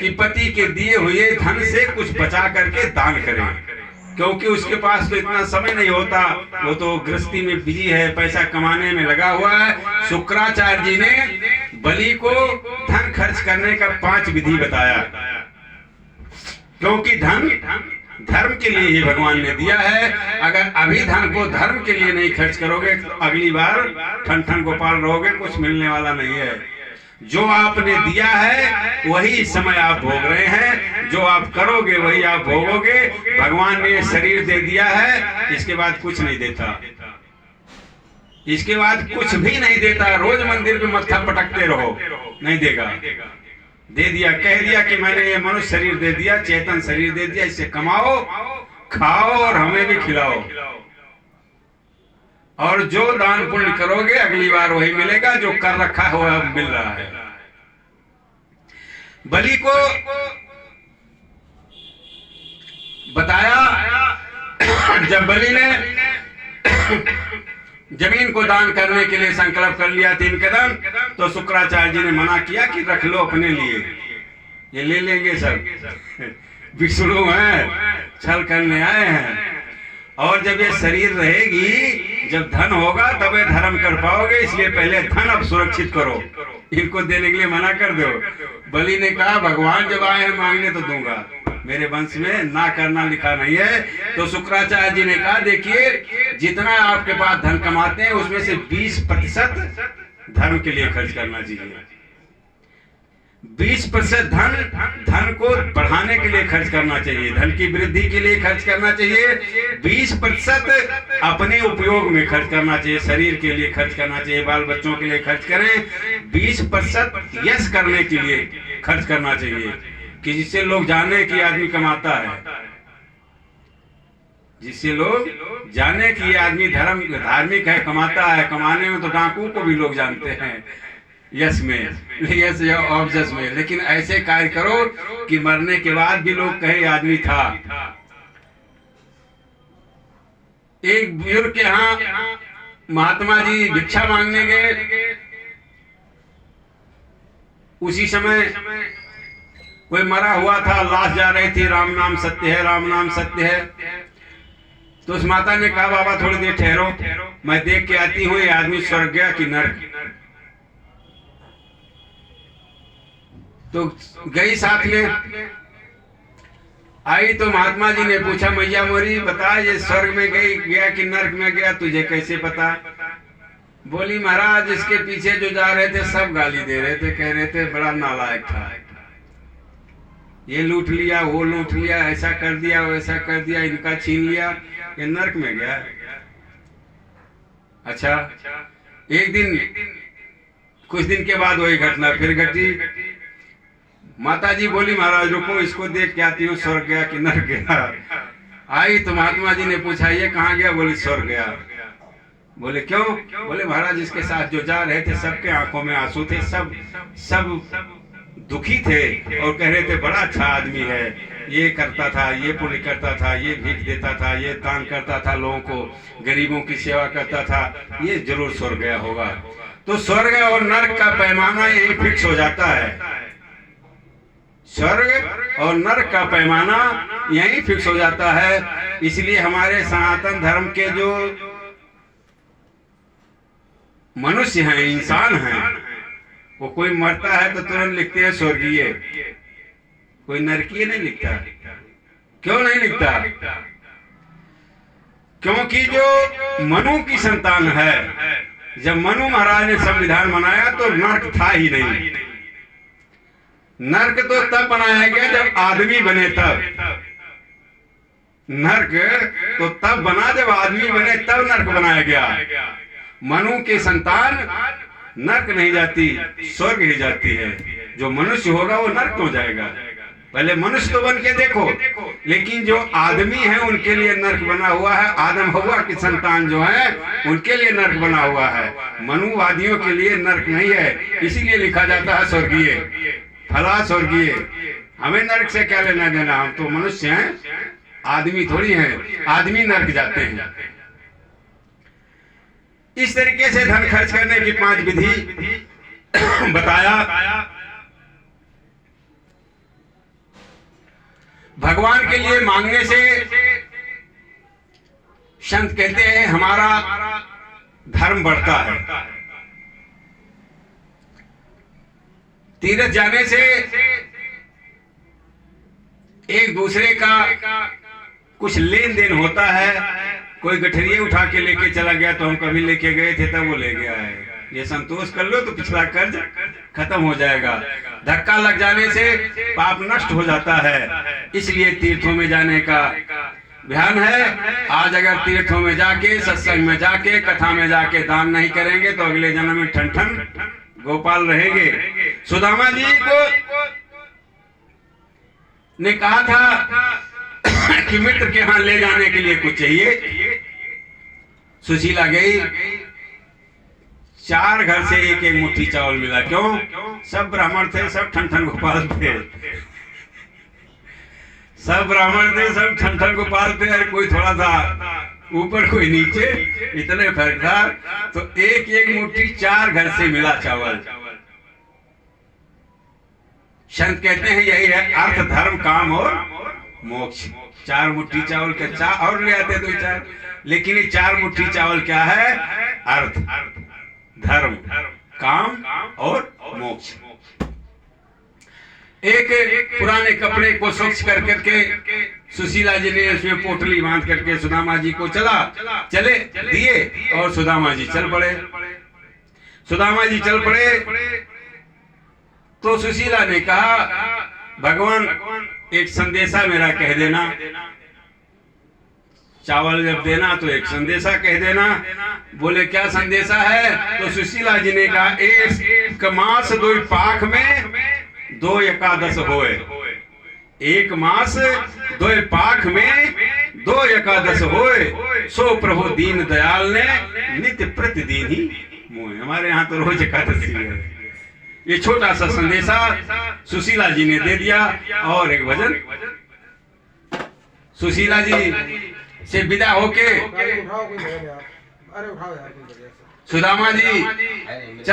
कि पति के दिए हुए धन से कुछ बचा करके दान करे, क्योंकि उसके पास तो इतना समय नहीं होता, वो तो गृहस्थी में बिजी है, पैसा कमाने में लगा हुआ है। शुक्राचार्य जी ने बलि को धन खर्च करने का 5 विधि बताया, क्योंकि धन धर्म के लिए ही भगवान ने दिया है। अगर अभी धन को धर्म के लिए नहीं खर्च करोगे तो अगली बार ठन ठन गोपाल रहोगे, कुछ मिलने वाला नहीं है। जो आपने दिया है वही इस समय आप भोग रहे हैं, जो आप करोगे वही आप भोगोगे। भगवान ने शरीर दे दिया है, इसके बाद कुछ नहीं देता, इसके बाद कुछ भी नहीं देता। रोज मंदिर में मत्था पटकते रहो, नहीं देगा। दे दिया, कह दिया कि मैंने ये मनुष्य शरीर दे दिया, चेतन शरीर दे दिया, इससे कमाओ, खाओ और हमें भी खिलाओ, और जो दान पुण्य करोगे अगली बार वही मिलेगा, जो कर रखा है वह मिल रहा है। बलि को बताया, जब बलि ने जमीन को दान करने के लिए संकल्प कर लिया 3 कदम, तो शुक्राचार्य जी ने मना किया कि रख लो अपने लिए, ये ले लेंगे सब, विष्णु हैं, छल करने आए हैं। और जब ये शरीर रहेगी, जब धन होगा तब ये धर्म कर पाओगे, इसलिए पहले धन अब सुरक्षित करो, इनको देने के लिए मना कर दो। बलि ने कहा भगवान जब आए हैं मांगने तो दूंगा, मेरे वंश में ना करना लिखा नहीं है। तो शुक्राचार्य जी ने कहा देखिए, जितना आपके पास धन कमाते हैं उसमें से 20% धर्म के लिए खर्च करना चाहिए। 20% धन को बढ़ाने के लिए खर्च करना चाहिए, धन की वृद्धि के लिए खर्च करना चाहिए। 20% अपने उपयोग में खर्च करना चाहिए, शरीर के लिए खर्च करना चाहिए, बाल बच्चों के लिए खर्च करें। 20% यश करने के लिए खर्च करना चाहिए, कि जिससे लोग जाने कि आदमी कमाता है, जिससे लोग जाने कि ये आदमी धार्मिक है, कमाता है। कमाने में तो डाकू को भी लोग जानते हैं, यश में, यश या ऑब्जस में। लेकिन ऐसे कार्य करो कि मरने के बाद भी लोग कहे आदमी था। एक बुजुर्ग के यहाँ महात्मा जी भिक्षा मांगने गए, उसी समय कोई मरा हुआ था, लाश जा रही थी, राम नाम सत्य है, राम नाम सत्य है। तो उस माता ने कहा बाबा थोड़ी देर ठहरो, मैं देख के आती हूँ ये आदमी स्वर्ग गया कि नरक। तो गई, साथ में आई, तो महात्मा जी ने पूछा मैया मोरी बता, ये स्वर्ग में गया कि नरक में गया, तुझे कैसे पता? बोली महाराज इसके पीछे जो जा रहे थे सब गाली दे रहे थे, कह रहे थे बड़ा नालायक था, ये लूट लिया, वो लूट लिया, ऐसा कर दिया, वैसा कर दिया, इनका छीन लिया, ये नरक में गया। अच्छा, एक दिन कुछ दिन के बाद वही घटना फिर घटी। माता जी बोली महाराज रुको, इसको देख के आती हूँ, स्वर्ग गया कि नरक गया। आई तो महात्मा जी ने पूछा ये कहाँ गया? बोली स्वर्ग गया। बोले क्यों? बोले महाराज इसके साथ जो जा रहे थे सबके आंखों में आंसू थे, सब दुखी थे और कह रहे थे बड़ा अच्छा आदमी है, ये करता था, ये पुण्य करता था, ये भीख देता था, ये दान करता था, लोगों को गरीबों की सेवा करता था, ये जरूर स्वर्ग गया होगा। तो स्वर्ग और नरक का पैमाना यही फिक्स हो जाता है, स्वर्ग और नरक का पैमाना यही फिक्स हो जाता है। इसलिए हमारे सनातन धर्म के जो मनुष्य हैं, इंसान हैं, वो कोई मरता है तो तुरंत लिखते हैं स्वर्गीय, कोई नरकीय नहीं लिखता। क्यों नहीं लिखता? क्योंकि जो मनु की संतान है, जब मनु महाराज ने संविधान बनाया तो नरक था ही नहीं। नरक तो तब बनाया गया जब आदमी बने, तब नरक तो तब बना जब आदमी बने, तब नरक बनाया गया। मनु की संतान नरक नहीं जाती, स्वर्ग ही जाती है। जो मनुष्य होगा वो नरक हो जाएगा। पहले मनुष्य तो बन के देखो, लेकिन जो आदमी है उनके लिए नरक बना हुआ है। आदम हव्वा की संतान जो है उनके लिए नरक बना हुआ है, मनुवादियों के लिए नरक नहीं है। इसीलिए लिखा जाता है स्वर्गीय, फला स्वर्गीय। हमें नरक से क्या लेना देना, हम तो मनुष्य हैं, आदमी थोड़ी हैं। आदमी नरक जाते हैं। इस तरीके से धन खर्च करने की 5 विधि बताया। भगवान के लिए मांगने से संत कहते हैं हमारा धर्म बढ़ता है। तीर्थ जाने से एक दूसरे का कुछ लेन देन होता है। कोई गठरिये उठा के लेके चला गया तो हम कभी लेके गए थे तब वो ले गया है, ये संतोष कर लो तो पिछला कर्ज खत्म हो जाएगा। धक्का लग जाने से पाप नष्ट हो जाता है, इसलिए तीर्थों में जाने का ध्यान है। आज अगर तीर्थों में जाके, सत्संग में जाके, कथा में जाके दान नहीं करेंगे तो अगले जन्म में ठन ठन गोपाल रहेंगे। सुदामा जी को ने कहा था कि मित्र के यहाँ ले जाने के लिए कुछ चाहिए। सुशीला गई, 4 घर से एक एक मुट्ठी चावल मिला। क्यों? सब ब्राह्मण थे, सब ठन ठन गोपाल थे, सब ब्राह्मण थे, सब ठन ठन गोपाल थे। अरे कोई थोड़ा सा ऊपर कोई नीचे, इतने फर्क था। तो एक एक मुट्ठी 4 घर से मिला चावल। संत कहते हैं यही है अर्थ, धर्म, काम और मोक्ष। 4 मुट्ठी चावल का 4 और ले आते 2-4, लेकिन ये 4 मुट्ठी चावल क्या है? अर्थ, धर्म, काम और मोक्ष। एक पुराने कपड़े को स्वच्छ कर करके सुशीला जी ने उसमें पोटली बांध करके सुदामा जी को चले दिए और सुदामा जी चल पड़े। सुदामा जी चल पड़े तो सुशीला ने कहा भगवान एक संदेशा मेरा कह देना, चावल जब देना तो एक संदेशा कह देना। बोले क्या संदेशा है? तो सुशीला जी ने कहा एक मास 2 पाख में 2 एकादश होए। 1 मास 2 पाख में 2 एकादश होए, सो प्रभु दीन दयाल ने नित्य प्रतिदिन ही मोए। हमारे यहाँ तो रोज एकादशी है। ये छोटा सा संदेशा सुशीला जी ने दे दिया और एक भजन सुशीला जी से विदा होके सुदामा जी चल